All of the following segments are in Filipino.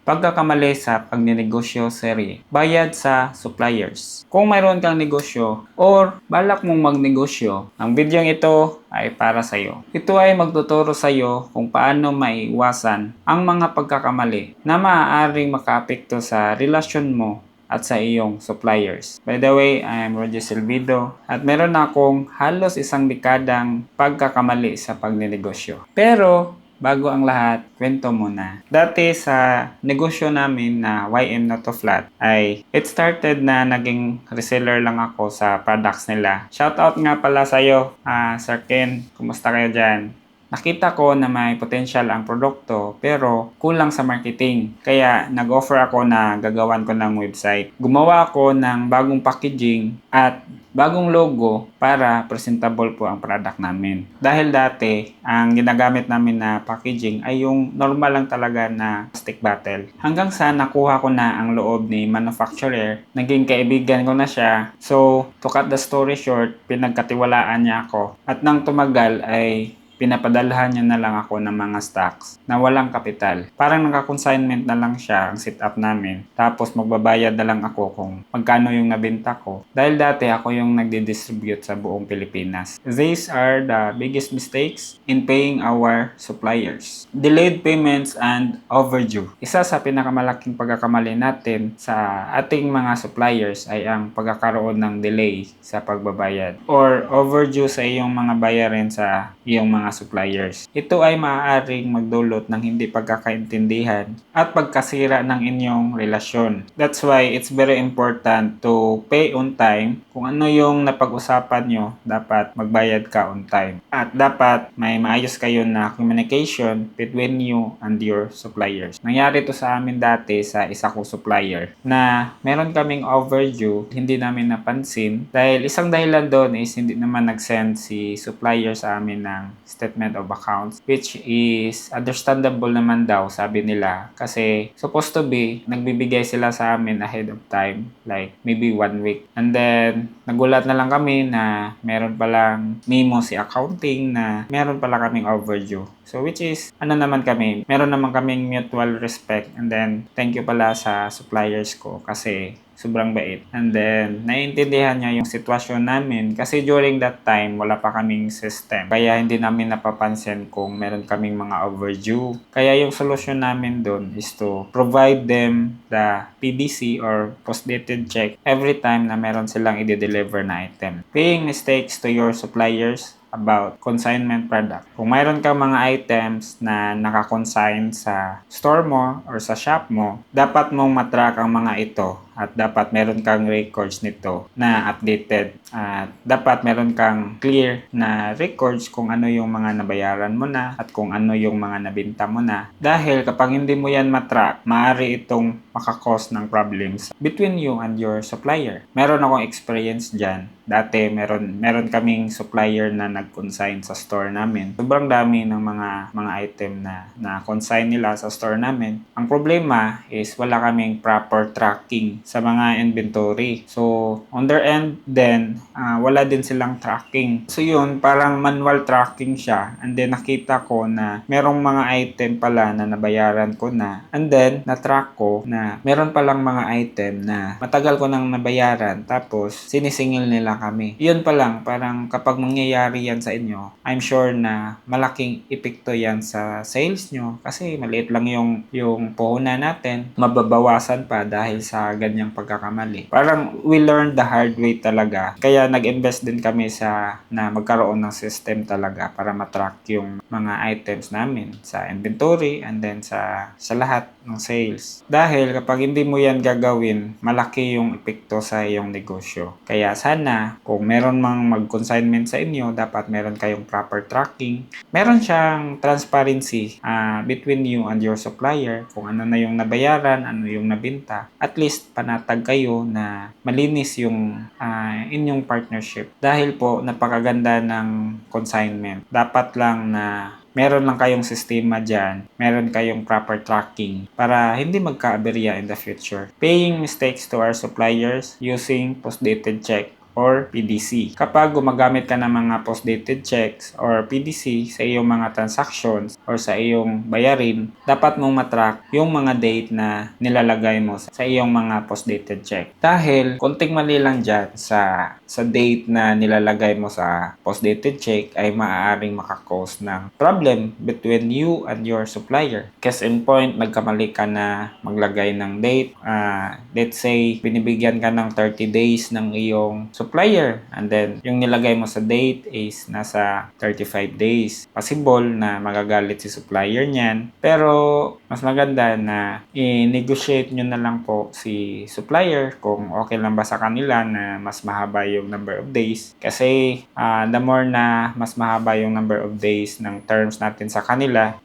Pagkakamali sa pagninegosyo seri, bayad sa suppliers. Kung mayroon kang negosyo or balak mong magnegosyo, ang video ito ay para sa iyo. Ito ay magtuturo sa iyo kung paano maiwasan ang mga pagkakamali na maaaring makaapekto sa relasyon mo at sa iyong suppliers. By the way, I am Roger Silvido at meron akong halos isang dekadang pagkakamali sa pagninegosyo. Pero bago ang lahat, kwento muna. Dati sa negosyo namin na YM Not to Flat ay it started na naging reseller lang ako sa products nila. Shoutout nga pala sa iyo, Sir Ken. Kumusta kayo dyan? Nakita ko na may potential ang produkto pero kulang sa marketing. Kaya nag-offer ako na gagawan ko ng website. Gumawa ako ng bagong packaging at bagong logo para presentable po ang product namin. Dahil dati, ang ginagamit namin na packaging ay yung normal lang talaga na plastic bottle. Hanggang sa nakuha ko na ang loob ni manufacturer, naging kaibigan ko na siya. So, to cut the story short, pinagkatiwalaan niya ako. At nang tumagal ay pinapadalhan niya na lang ako ng mga stocks na walang kapital. Parang naka-consignment na lang siya ang setup namin. Tapos magbabayad na lang ako kung magkano yung nabenta ko. Dahil dati ako yung nagdi-distribute sa buong Pilipinas. These are the biggest mistakes in paying our suppliers. Delayed payments and overdue. Isa sa pinakamalaking pagkakamali natin sa ating mga suppliers ay ang pagkakaroon ng delay sa pagbabayad or overdue sa iyong mga bayarin sa iyong mga suppliers. Ito ay maaaring magdulot ng hindi pagkakaintindihan at pagkasira ng inyong relasyon. That's why it's very important to pay on time. Kung ano yung napag-usapan nyo, dapat magbayad ka on time. At dapat may maayos kayo na communication between you and your suppliers. Nangyari to sa amin dati sa isa kong supplier na meron kaming overdue, hindi namin napansin dahil isang dahilan doon is hindi naman nag-send si supplier sa amin ng statement of accounts, which is understandable naman daw, sabi nila, kasi supposed to be nagbibigay sila sa amin ahead of time, like maybe 1 week. And then nagulat na lang kami na meron palang memo si accounting na meron pala kaming overdue. So which is naman kami, meron naman kaming mutual respect, and then thank you pala sa suppliers ko kasi sobrang bait. And then, naiintindihan niya yung sitwasyon namin kasi during that time, wala pa kaming system. Kaya hindi namin napapansin kung meron kaming mga overdue. Kaya yung solution namin doon is to provide them the PDC or post-dated check every time na meron silang i-deliver na item. Paying mistakes to your suppliers about consignment product. Kung mayroon kang mga items na naka-consign sa store mo or sa shop mo, dapat mong matrack ang mga ito at dapat meron kang records nito na updated at dapat meron kang clear na records kung ano yung mga nabayaran mo na at kung ano yung mga nabenta mo na. Dahil kapag hindi mo yan matrack, maaari itong makakos ng problems between you and your supplier. Meron akong experience dyan. Dati meron kaming supplier na nag-consign sa store namin. Sobrang dami ng mga item na consign nila sa store namin. Ang problema is wala kaming proper tracking sa mga inventory. So, on their end then wala din silang tracking. So yun, parang manual tracking siya. And then nakita ko na merong mga item pala na nabayaran ko na. And then na-track ko na meron palang mga item na matagal ko nang nabayaran tapos sinisingil nila kami. Yun pa lang, parang kapag mangyayari yan sa inyo, I'm sure na malaking epekto yan sa sales nyo kasi maliit lang yung puhunan natin, mababawasan pa dahil sa ganyang pagkakamali. Parang we learned the hard way talaga. Kaya nag-invest din kami sa na magkaroon ng system talaga para matrack yung mga items namin sa inventory and then sa lahat ng sales. Dahil kapag hindi mo yan gagawin, malaki yung epekto sa iyong negosyo. Kaya sana kung meron mang mag-consignment sa inyo, dapat meron kayong proper tracking. Meron siyang transparency between you and your supplier. Kung ano na yung nabayaran, ano yung nabenta. At least panatag kayo na malinis yung inyong partnership. Dahil po napakaganda ng consignment. Dapat lang na meron lang kayong sistema dyan, meron kayong proper tracking para hindi magka-aberya in the future. Paying mistakes to our suppliers using post-dated check or PDC. Kapag gumagamit ka ng mga post-dated checks or PDC sa iyong mga transactions or sa iyong bayarin, dapat mong matrack yung mga date na nilalagay mo sa iyong mga post-dated check. Dahil konting mali lang dyan sa date na nilalagay mo sa post-dated check ay maaaring makakause ng problem between you and your supplier. Case in point, nagkamali ka na maglagay ng date. Let's say, binibigyan ka ng 30 days ng iyong supplier and then yung nilagay mo sa date is nasa 35 days. Possible na magagalit si supplier niyan. Pero mas maganda na i-negotiate nyo na lang po si supplier kung okay lang ba sa kanila na mas mahaba yung number of days. Kasi the more na mas mahaba yung number of days ng terms natin sa kanila,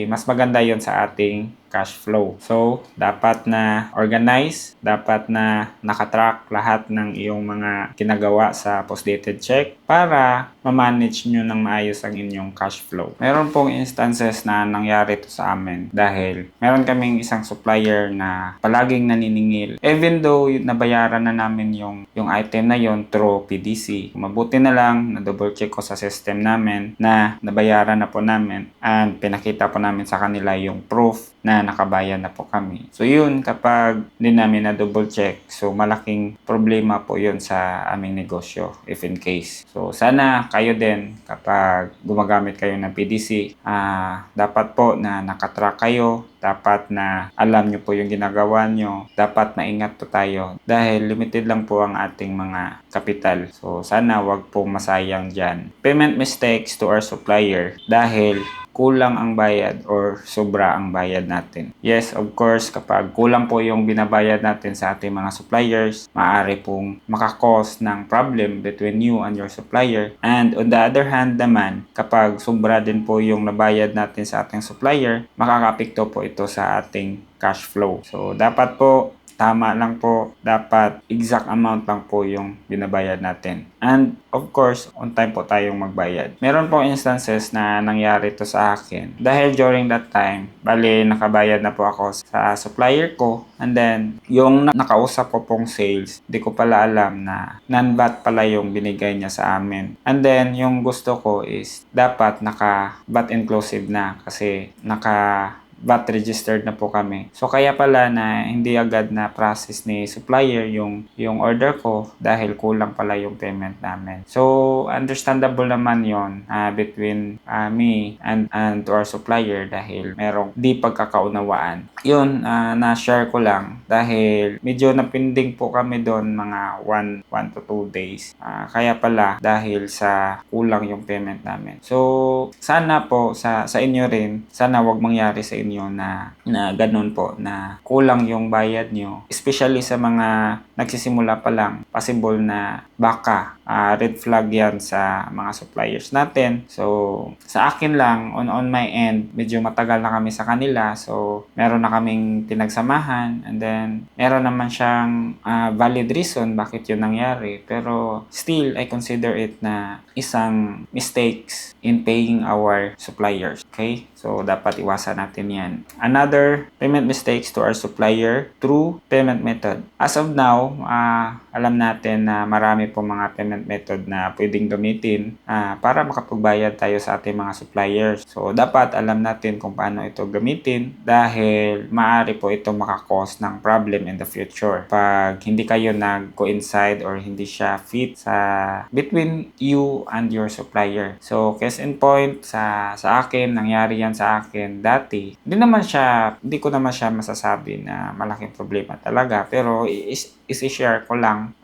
mas maganda yon sa ating cash flow. So, dapat na organize, dapat na nakatrack lahat ng iyong mga ginagawa sa post-dated check para ma-manage nyo ng maayos ang inyong cash flow. Meron pong instances na nangyari to sa amin dahil meron kaming isang supplier na palaging naniningil. Even though nabayaran na namin yung item na yon through PDC, mabuti na lang na double check ko sa system namin na nabayaran na po namin and pinakita po namin sa kanila yung proof na nakabayad na po kami. So yun, kapag hindi namin na double check, so malaking problema po yun sa aming negosyo if in case. So sana kayo din kapag gumagamit kayo ng PDC, dapat po na nakatrack kayo, dapat na alam nyo po yung ginagawa nyo, dapat maingat po tayo dahil limited lang po ang ating mga kapital. So sana wag po masayang dyan. Payment mistakes to our supplier dahil kulang ang bayad or sobra ang bayad natin. Yes, of course, kapag kulang po yung binabayad natin sa ating mga suppliers, maaari pong makakos ng problem between you and your supplier. And on the other hand naman, kapag sobra din po yung nabayad natin sa ating supplier, makakapekto po ito sa ating cash flow. So, dapat po tama lang po, dapat exact amount lang po yung binabayad natin. And of course, on time po tayong magbayad. Meron po instances na nangyari to sa akin. Dahil during that time, bali nakabayad na po ako sa supplier ko. And then, yung nakausap ko pong sales, di ko pala alam na non-VAT pala yung binigay niya sa amin. And then, yung gusto ko is dapat naka-VAT inclusive na kasi VAT registered na po kami. So kaya pala na hindi agad na process ni supplier yung order ko dahil kulang pala yung payment namin. So understandable naman yon between me and to our supplier dahil merong di pagkakaunawaan. Yun, na-share ko lang dahil medyo napinding po kami doon mga 1 to 2 days. Kaya pala dahil sa kulang yung payment namin. So sana po sa inyo rin, sana wag mangyari sa inyo na ganun po na kulang yung bayad nyo, especially sa mga nagsisimula pa lang, possible na baka red flag yan sa mga suppliers natin. So sa akin lang, on my end, medyo matagal na kami sa kanila, so meron na kaming pinagsamahan and then meron naman siyang valid reason bakit yun nangyari, pero still I consider it na isang mistakes in paying our suppliers. Okay? So, dapat iwasan natin yan. Another payment mistakes to our supplier through payment method. As of now, alam natin na marami po mga payment method na pwedeng gamitin para makapagbayad tayo sa ating mga suppliers. So, dapat alam natin kung paano ito gamitin dahil maaari po ito makakos ng problem in the future. Pag hindi kayo nag-coincide or hindi siya fit sa between you and your supplier. So, case in point, sa akin, nangyari yan sa akin dati. Hindi ko naman siya masasabi na malaking problema talaga. Pero isi-share ko lang.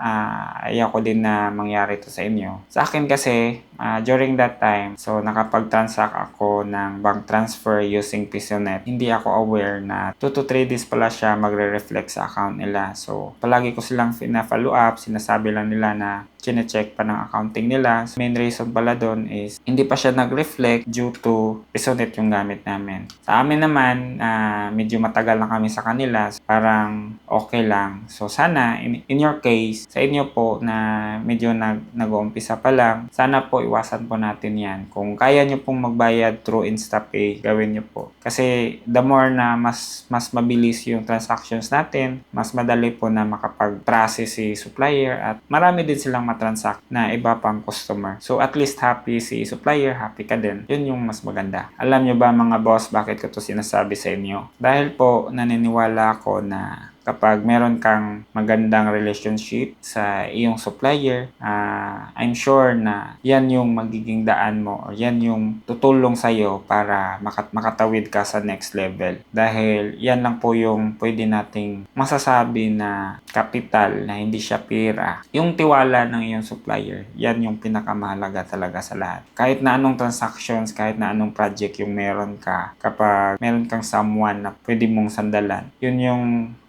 Ayaw ko din na mangyari to sa inyo. Sa akin kasi, during that time, so nakapag-transact ako ng bank transfer using PisoNet. Hindi ako aware na 2 to 3 days pala siya magre-reflect sa account nila. So, palagi ko silang follow up. Sinasabi lang nila na chine-check pa ng accounting nila. So, main reason pala doon is hindi pa siya nag-reflect due to PisoNet yung gamit namin. Sa amin naman, medyo matagal na kami sa kanila. So, parang okay lang. So sana, in your case, sa inyo po na medyo nag-uumpisa pa lang, sana po iwasan po natin yan. Kung kaya nyo pong magbayad through InstaPay, gawin nyo po. Kasi the more na mas mabilis yung transactions natin, mas madali po na makapag-process si supplier at marami din silang matransact na iba pang customer. So at least happy si supplier, happy ka din. Yun yung mas maganda. Alam nyo ba mga boss, bakit ko to sinasabi sa inyo? Dahil po naniniwala ako na kapag meron kang magandang relationship sa iyong supplier, I'm sure na yan yung magiging daan mo or yan yung tutulong sa'yo para makatawid ka sa next level. Dahil yan lang po yung pwede nating masasabi na kapital na hindi siya pera. Yung tiwala ng iyong supplier, yan yung pinakamahalaga talaga sa lahat. Kahit na anong transactions, kahit na anong project yung meron ka, kapag meron kang someone na pwede mong sandalan, yun yung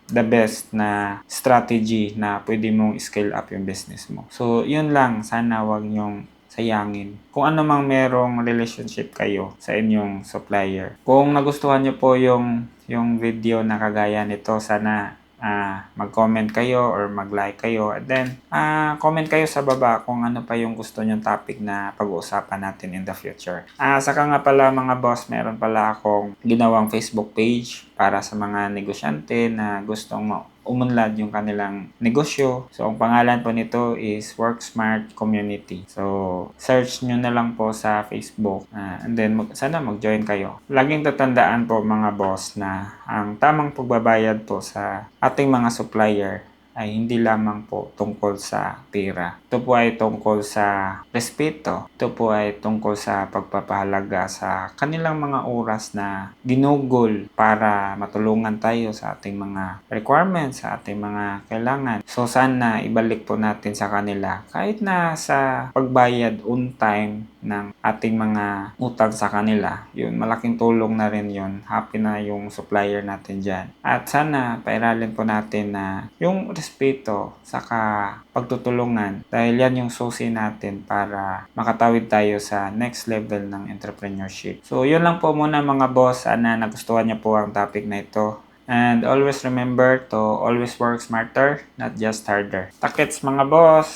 the best na strategy na pwede mong scale up yung business mo. So, yun lang. Sana wag nyong sayangin. Kung ano mang merong relationship kayo sa inyong supplier. Kung nagustuhan nyo po yung video na kagaya nito, sana mag-comment kayo or mag-like kayo. And then, comment kayo sa baba kung ano pa yung gusto nyong topic na pag-uusapan natin in the future. Saka nga pala mga boss, meron pala akong ginawang Facebook page para sa mga negosyante na gustong umunlad yung kanilang negosyo. So, ang pangalan po nito is Work Smart Community. So, search nyo na lang po sa Facebook. And then, sana mag-join kayo. Laging tatandaan po mga boss na ang tamang pagbabayad po sa ating mga supplier ay hindi lamang po tungkol sa pera. Ito po ay tungkol sa respeto. Ito po ay tungkol sa pagpapahalaga sa kanilang mga oras na ginugol para matulungan tayo sa ating mga requirements, sa ating mga kailangan. So sana ibalik po natin sa kanila kahit na sa pagbayad on time ng ating mga utang sa kanila. Yun, malaking tulong na rin yun. Happy na yung supplier natin dyan. At sana pairalin po natin na yung respeto saka pagtutulungan dahil yan yung susi natin para makatawid tayo sa next level ng entrepreneurship. So yun lang po muna mga boss. Sana nagustuhan niyo po ang topic na ito. And always remember to always work smarter, not just harder. Takits mga boss!